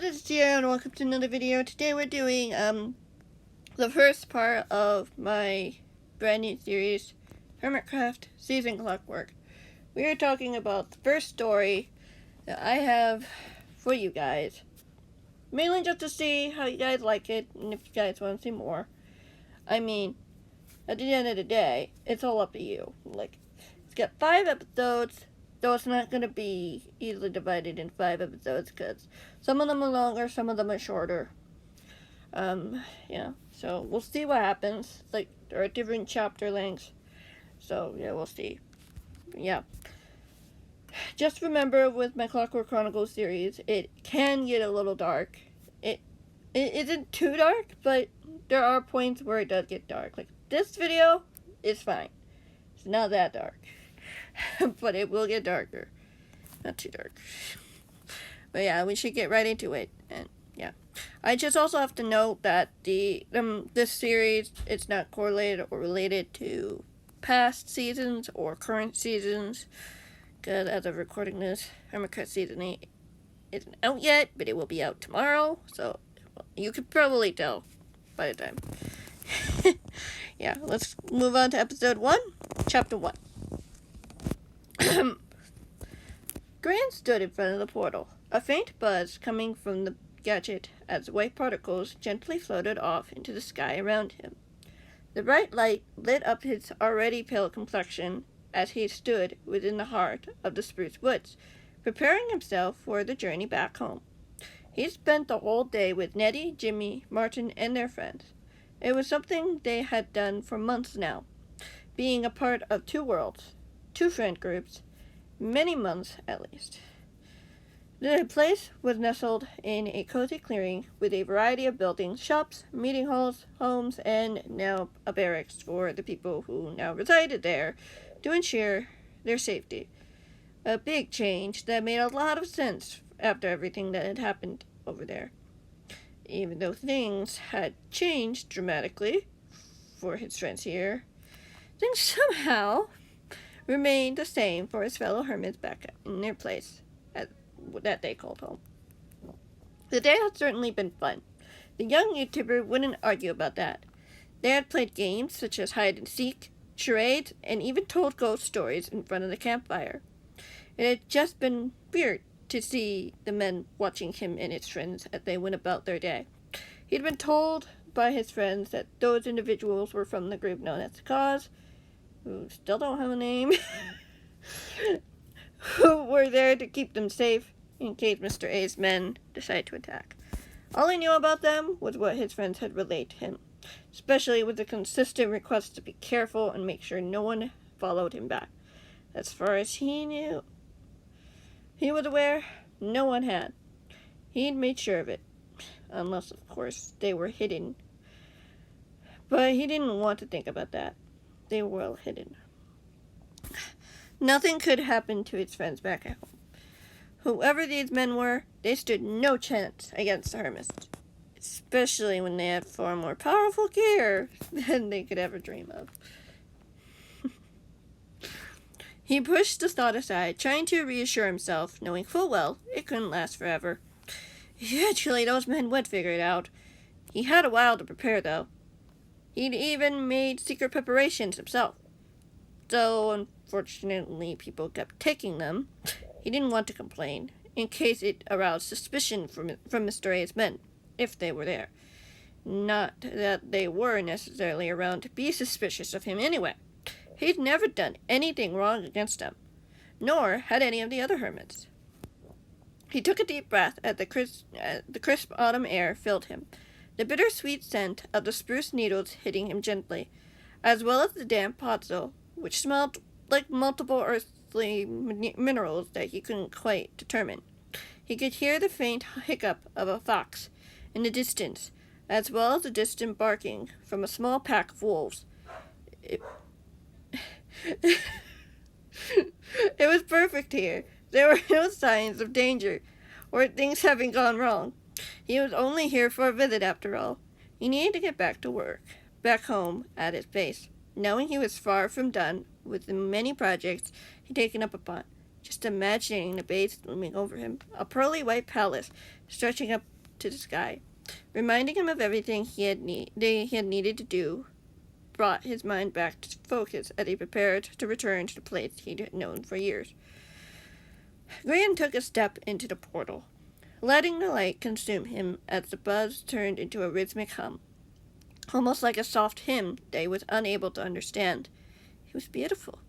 this is Gia and welcome to another video. Today we're doing the first part of my brand new series, Hermitcraft Season Clockwork. We are talking about the first story that I have for you guys. Mainly just to see how you guys like it and if you guys want to see more. I mean, at the end of the day, it's all up to you. Like, it's got 5 episodes. Though it's not going to be easily divided in 5 episodes because some of them are longer, some of them are shorter. Yeah, so we'll see what happens. Like, there are different chapter lengths. So, yeah, we'll see. Yeah. Just remember with my Clockwork Chronicles series, it can get a little dark. It isn't too dark, but there are points where it does get dark. Like, this video is fine. It's not that dark. But it will get darker. Not too dark. But yeah, we should get right into it. And yeah. I just also have to note that this series, it's not correlated or related to past seasons or current seasons. Because as of recording this, Hermitcraft Season 8 isn't out yet, but it will be out tomorrow. So you could probably tell by the time. Yeah, let's move on to episode 1, chapter 1. Grian stood in front of the portal, a faint buzz coming from the gadget as white particles gently floated off into the sky around him. The bright light lit up his already pale complexion as he stood within the heart of the spruce woods, preparing himself for the journey back home. He spent the whole day with Nettie, Jimmy, Martin, and their friends. It was something they had done for months now, being a part of 2 worlds, 2 friend groups, many months at least. The place was nestled in a cozy clearing with a variety of buildings, shops, meeting halls, homes, and now a barracks for the people who now resided there to ensure their safety. A big change that made a lot of sense after everything that had happened over there. Even though things had changed dramatically for his friends here, things somehow remained the same for his fellow hermits back in their place that they called home. The day had certainly been fun. The young YouTuber wouldn't argue about that. They had played games such as hide and seek, charades, and even told ghost stories in front of the campfire. It had just been weird to see the men watching him and his friends as they went about their day. He'd been told by his friends that those individuals were from the group known as the Cause, who still don't have a name, who were there to keep them safe in case Mr. A's men decided to attack. All he knew about them was what his friends had relayed to him, especially with the consistent request to be careful and make sure no one followed him back. As far as he knew, he was aware no one had. He'd made sure of it, unless, of course, they were hidden. But he didn't want to think about that. They were well hidden. Nothing could happen to his friends back at home. Whoever these men were, they stood no chance against the hermits, especially when they had far more powerful gear than they could ever dream of. He pushed the thought aside, trying to reassure himself, knowing full well it couldn't last forever. Eventually, those men would figure it out. He had a while to prepare, though. He'd even made secret preparations himself. Though, unfortunately, people kept taking them, he didn't want to complain, in case it aroused suspicion from Mr. A's men, if they were there. Not that they were necessarily around to be suspicious of him anyway. He'd never done anything wrong against them, nor had any of the other hermits. He took a deep breath as the crisp autumn air filled him, the bittersweet scent of the spruce needles hitting him gently, as well as the damp pozzo, which smelled like multiple earthly minerals that he couldn't quite determine. He could hear the faint hiccup of a fox in the distance, as well as the distant barking from a small pack of wolves. It was perfect here. There were no signs of danger, or things having gone wrong. He was only here for a visit, after all. He needed to get back to work, back home at his base, knowing he was far from done with the many projects he'd taken up upon. Just imagining the base looming over him, a pearly white palace stretching up to the sky, reminding him of everything he had needed to do. Brought his mind back to focus as he prepared to return to the place he'd known for years. Grian took a step into the portal, letting the light consume him as the buzz turned into a rhythmic hum, almost like a soft hymn Day was unable to understand. It was beautiful.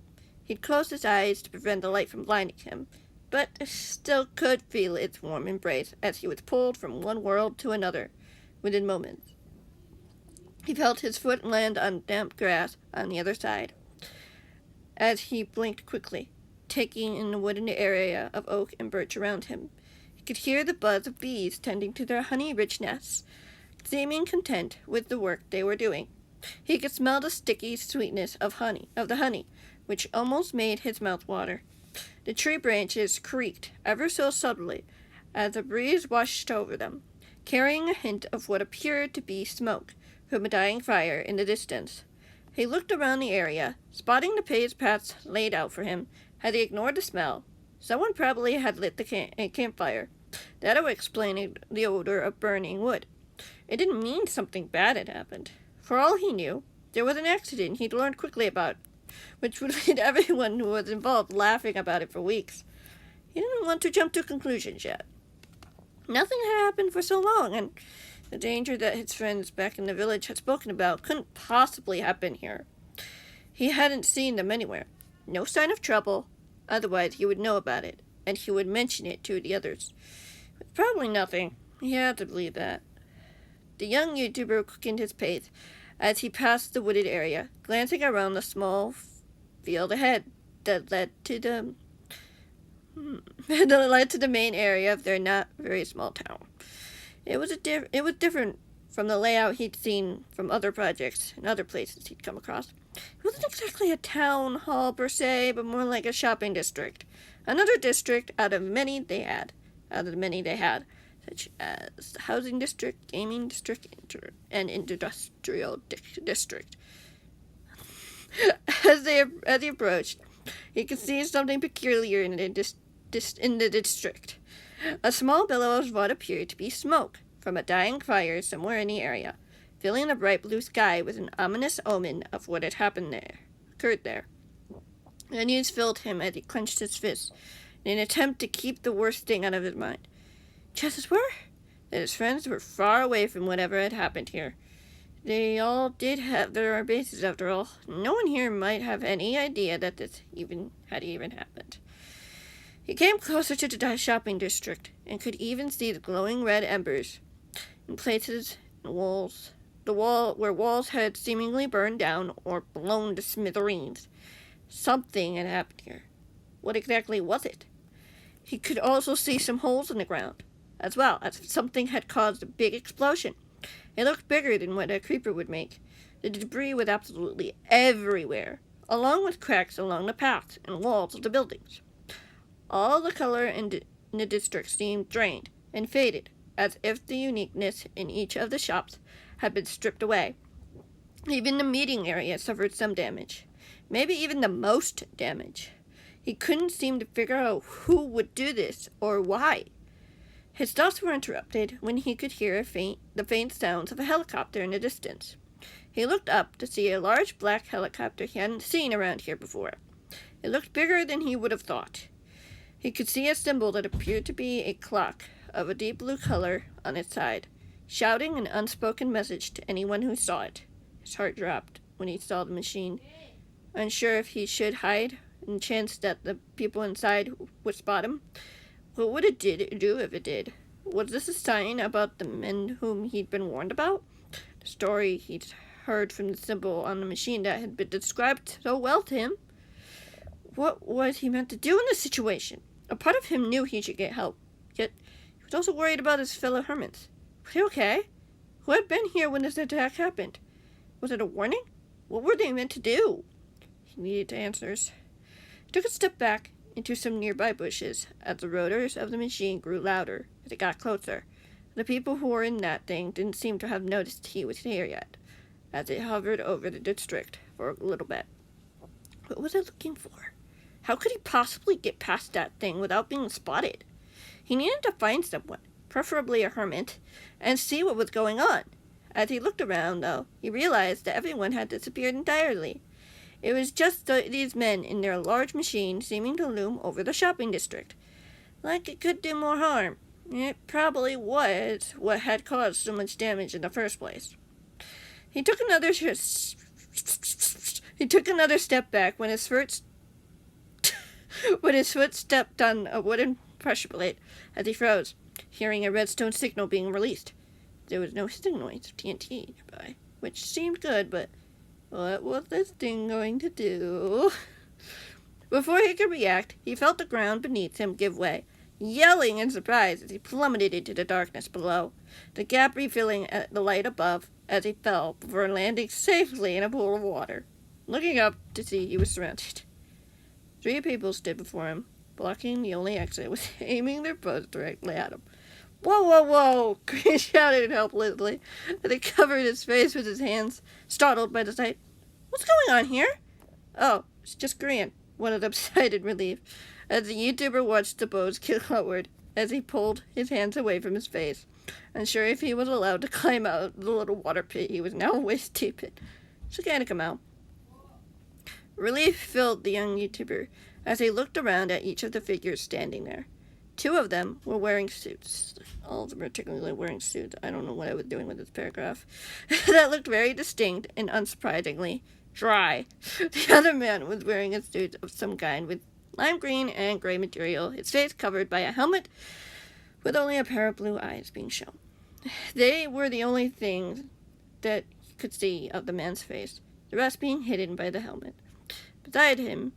He'd closed his eyes to prevent the light from blinding him, but still could feel its warm embrace as he was pulled from one world to another within moments. He felt his foot land on damp grass on the other side. As he blinked quickly, taking in the wooded area of oak and birch around him, he could hear the buzz of bees tending to their honey-rich nests, seeming content with the work they were doing. He could smell the sticky sweetness of the honey, which almost made his mouth water. The tree branches creaked ever so subtly as the breeze washed over them, carrying a hint of what appeared to be smoke from a dying fire in the distance. He looked around the area, spotting the paved paths laid out for him. Had he ignored the smell, someone probably had lit the campfire. That would explain the odor of burning wood. It didn't mean something bad had happened. For all he knew, there was an accident he'd learned quickly about, which would leave everyone who was involved laughing about it for weeks. He didn't want to jump to conclusions yet. Nothing had happened for so long, and the danger that his friends back in the village had spoken about couldn't possibly have been here. He hadn't seen them anywhere. No sign of trouble, otherwise he would know about it, and he would mention it to the others. But probably nothing. He had to believe that. The young YouTuber quickened his pace as he passed the wooded area, glancing around the small field ahead that led to the main area of their not very small town. It was different from the layout he'd seen from other projects and other places he'd come across. It wasn't exactly a town hall per se, but more like a shopping district. Another district out of the many they had, such as the housing district, gaming district, and industrial district. As he approached, he could see something peculiar in the district. A small billow of what appeared to be smoke from a dying fire somewhere in the area, filling the bright blue sky with an ominous omen of what had occurred there. The news filled him as he clenched his fists in an attempt to keep the worst thing out of his mind. Chances were that his friends were far away from whatever had happened here. They all did have their bases, after all. No one here might have any idea that this had happened. He came closer to the shopping district and could even see the glowing red embers in places and walls. Where walls had seemingly burned down or blown to smithereens. Something had happened here. What exactly was it? He could also see some holes in the ground, as well as if something had caused a big explosion. It looked bigger than what a creeper would make. The debris was absolutely everywhere, along with cracks along the paths and walls of the buildings. All the color in the district seemed drained and faded, as if the uniqueness in each of the shops had been stripped away. Even the meeting area suffered some damage, maybe even the most damage. He couldn't seem to figure out who would do this or why. His thoughts were interrupted when he could hear the faint sounds of a helicopter in the distance. He looked up to see a large black helicopter he hadn't seen around here before. It looked bigger than he would have thought. He could see a symbol that appeared to be a clock of a deep blue color on its side, shouting an unspoken message to anyone who saw it. His heart dropped when he saw the machine, unsure if he should hide and chance that the people inside would spot him. What would it do if it did? Was this a sign about the men whom he'd been warned about? The story he'd heard from the symbol on the machine that had been described so well to him? What was he meant to do in this situation? A part of him knew he should get help, yet he was also worried about his fellow hermits. Were they okay? Who had been here when this attack happened? Was it a warning? What were they meant to do? He needed answers. He took a step back into some nearby bushes as the rotors of the machine grew louder as it got closer. The people who were in that thing didn't seem to have noticed he was here yet, as it hovered over the district for a little bit. What was it looking for? How could he possibly get past that thing without being spotted? He needed to find someone, preferably a hermit, and see what was going on. As he looked around, though, he realized that everyone had disappeared entirely. It was just these men in their large machine seeming to loom over the shopping district. Like it could do more harm. It probably was what had caused so much damage in the first place. He took another step back when his foot stepped on a wooden pressure plate as he froze, hearing a redstone signal being released. There was no hissing noise of TNT nearby, which seemed good, but what was this thing going to do? Before he could react, he felt the ground beneath him give way, yelling in surprise as he plummeted into the darkness below, the gap refilling the light above as he fell before landing safely in a pool of water. Looking up to see, he was surrounded. 3 people stood before him, blocking the only exit with aiming their bows directly at him. "Whoa, whoa, whoa!" Grian shouted helplessly as he covered his face with his hands, startled by the sight. "What's going on here?" "Oh, it's just Grian," one of them sighed in relief, as the YouTuber watched the bows kill outward as he pulled his hands away from his face, unsure if he was allowed to climb out of the little water pit he was now waist deep in. "So can I come out?" Relief filled the young YouTuber as he looked around at each of the figures standing there. 2 of them were wearing suits. All of them were technically wearing suits. I don't know what I was doing with this paragraph. That looked very distinct and, unsurprisingly, dry. The other man was wearing a suit of some kind with lime green and gray material, his face covered by a helmet with only a pair of blue eyes being shown. They were the only things that he could see of the man's face, the rest being hidden by the helmet. Beside him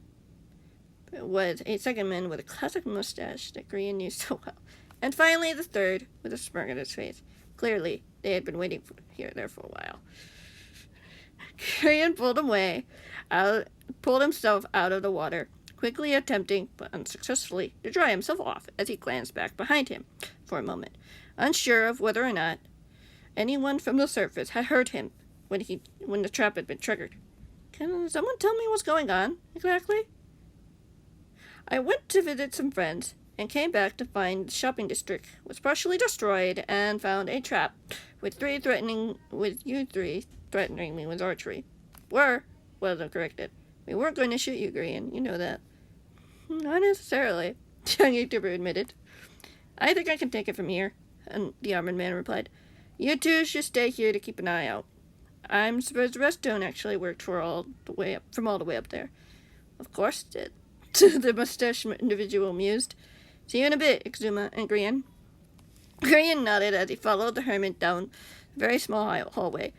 was a second man with a classic mustache that Grian knew so well, and finally the third with a smirk on his face. Clearly, they had been waiting there for a while. Grian pulled himself out of the water, quickly attempting, but unsuccessfully, to dry himself off as he glanced back behind him for a moment, unsure of whether or not anyone from the surface had heard him when the trap had been triggered. "Can someone tell me what's going on exactly?" "I went to visit some friends and came back to find the shopping district was partially destroyed and found a trap with you three threatening me with archery." Wasn't corrected. "We weren't going to shoot you, Grian. You know that." "Not necessarily," the young YouTuber admitted. "I think I can take it from here," and the armored man replied. "You 2 should stay here to keep an eye out. I'm surprised the rest don't actually work from all the way up there." "Of course it did," the mustache individual mused. "See you in a bit, Exuma and Grian." Grian nodded as he followed the hermit down a very small hallway,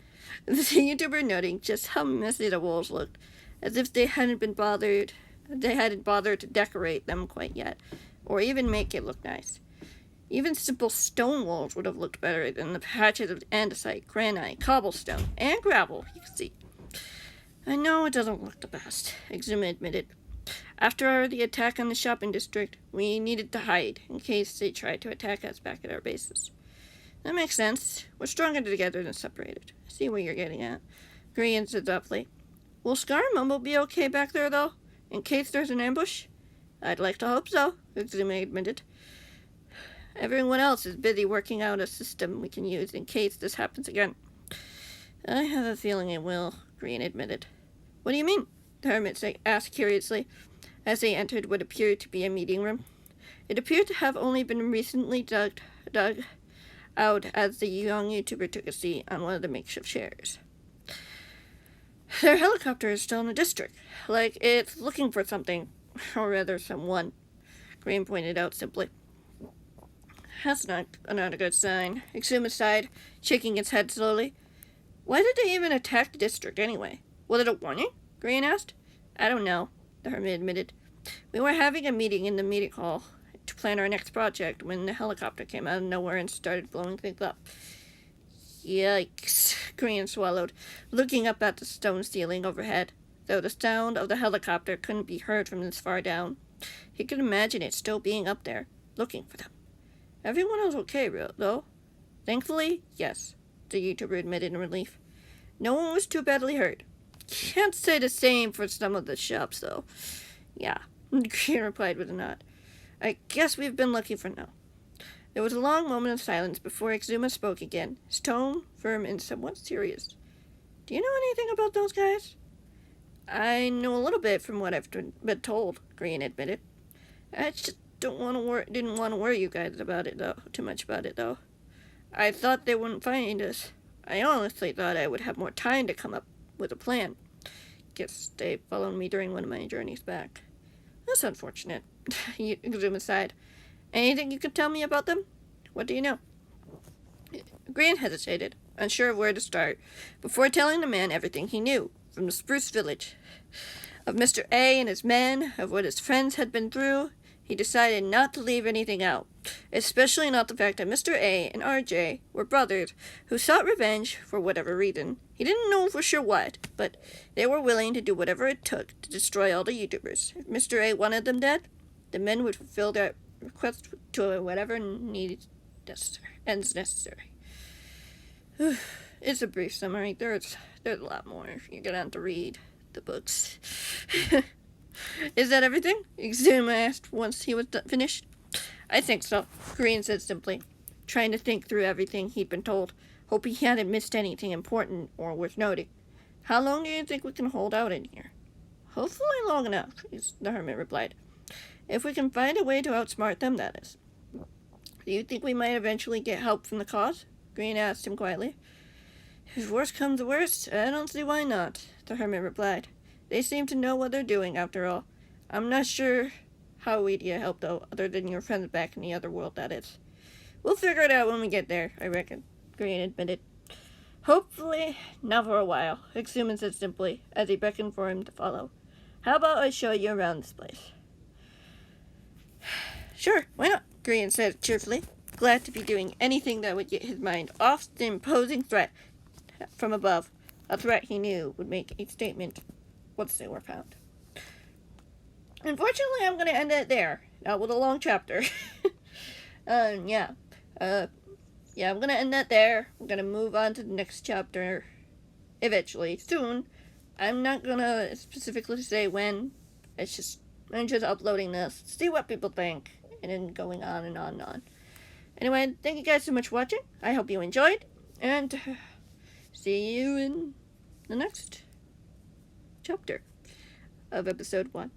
the YouTuber noting just how messy the walls looked, as if they hadn't bothered to decorate them quite yet, or even make it look nice. Even simple stone walls would have looked better than the patches of andesite, granite, cobblestone, and gravel you could see. "I know it doesn't look the best," Exuma admitted. "After the attack on the shopping district, we needed to hide in case they tried to attack us back at our bases." "That makes sense. We're stronger together than separated." "I see what you're getting at," Grian said thoughtfully. "Will Scar and Mumble be okay back there, though, in case there's an ambush?" "I'd like to hope so," Exuma admitted. "Everyone else is busy working out a system we can use in case this happens again." "I have a feeling it will," Grian admitted. "What do you mean?" the hermit asked curiously, as they entered what appeared to be a meeting room. It appeared to have only been recently dug out as the young YouTuber took a seat on one of the makeshift chairs. "Their helicopter is still in the district, like it's looking for something, or rather someone," Grian pointed out simply. "That's not a good sign," Exuma sighed, shaking its head slowly. "Why did they even attack the district anyway? Was it a warning?" Grian asked. "I don't know," the hermit admitted. "We were having a meeting in the meeting hall to plan our next project when the helicopter came out of nowhere and started blowing things up." "Yikes," Grian swallowed, looking up at the stone ceiling overhead, though the sound of the helicopter couldn't be heard from this far down. He could imagine it still being up there, looking for them. "Everyone was okay, though." "Thankfully, yes," the YouTuber admitted in relief. "No one was too badly hurt." "Can't say the same for some of the shops, though." "Yeah," Grian replied with a nod. "I guess we've been lucky for now." There was a long moment of silence before Exuma spoke again, his tone firm and somewhat serious. Do you know anything about those guys? I know a little bit from what I've been told, Grian admitted. I just didn't want to worry you guys about it, though. Too much about it, though. I thought they wouldn't find us. I honestly thought I would have more time to come up with a plan. Guess they followed me during one of my journeys back. That's unfortunate. Exuma sighed. Anything you could tell me about them? What do you know? Grian hesitated, unsure of where to start, before telling the man everything he knew, from the Spruce Village. Of Mr. A and his men, of what his friends had been through. He decided not to leave anything out, especially not the fact that Mr. A and RJ were brothers who sought revenge for whatever reason. He didn't know for sure what, but they were willing to do whatever it took to destroy all the YouTubers. If Mr. A wanted them dead, the men would fulfill their request to whatever ends necessary. It's a brief summary. There's a lot more if you get on to read the books. Is that everything? Exuma asked once he was finished. I think so, Grian said simply, trying to think through everything he'd been told, hoping he hadn't missed anything important or worth noting. How long do you think we can hold out in here? Hopefully long enough, the hermit replied. If we can find a way to outsmart them, that is. Do you think we might eventually get help from the cause? Grian asked him quietly. If worst comes to worst, I don't see why not, the hermit replied. They seem to know what they're doing, after all. I'm not sure how we'd get help, though, other than your friends back in the other world, that is. We'll figure it out when we get there, I reckon, Grian admitted. Hopefully, not for a while, Exuma said simply, as he beckoned for him to follow. How about I show you around this place? Sure, why not? Grian said cheerfully, glad to be doing anything that would get his mind off the imposing threat from above, a threat he knew would make a statement once they were found. Unfortunately, I'm going to end it there, not with a long chapter. I'm going to end that there. I'm going to move on to the next chapter eventually, soon. I'm not going to specifically say when. I'm just uploading this, see what people think, and then going on and on and on. Anyway, thank you guys so much for watching. I hope you enjoyed, and see you in the next chapter of episode 1.